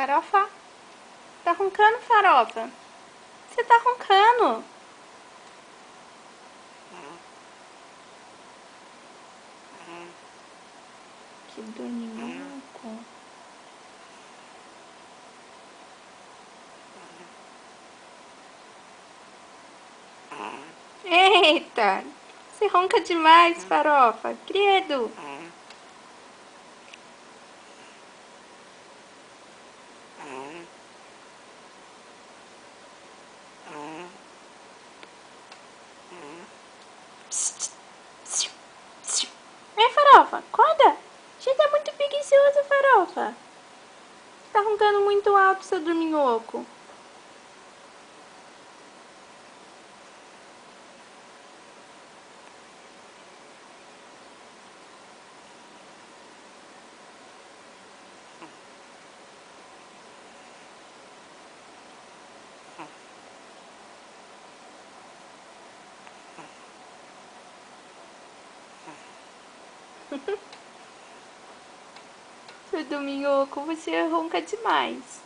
Farofa? Tá roncando, Farofa? Você tá roncando? Que dorminhoco. Eita! Você ronca demais, Farofa. Credo. Vem, Farofa, acorda. Você tá muito preguiçoso, Farofa. Tá roncando muito alto, seu dorminhoco. Seu dorminhoco, você ronca demais.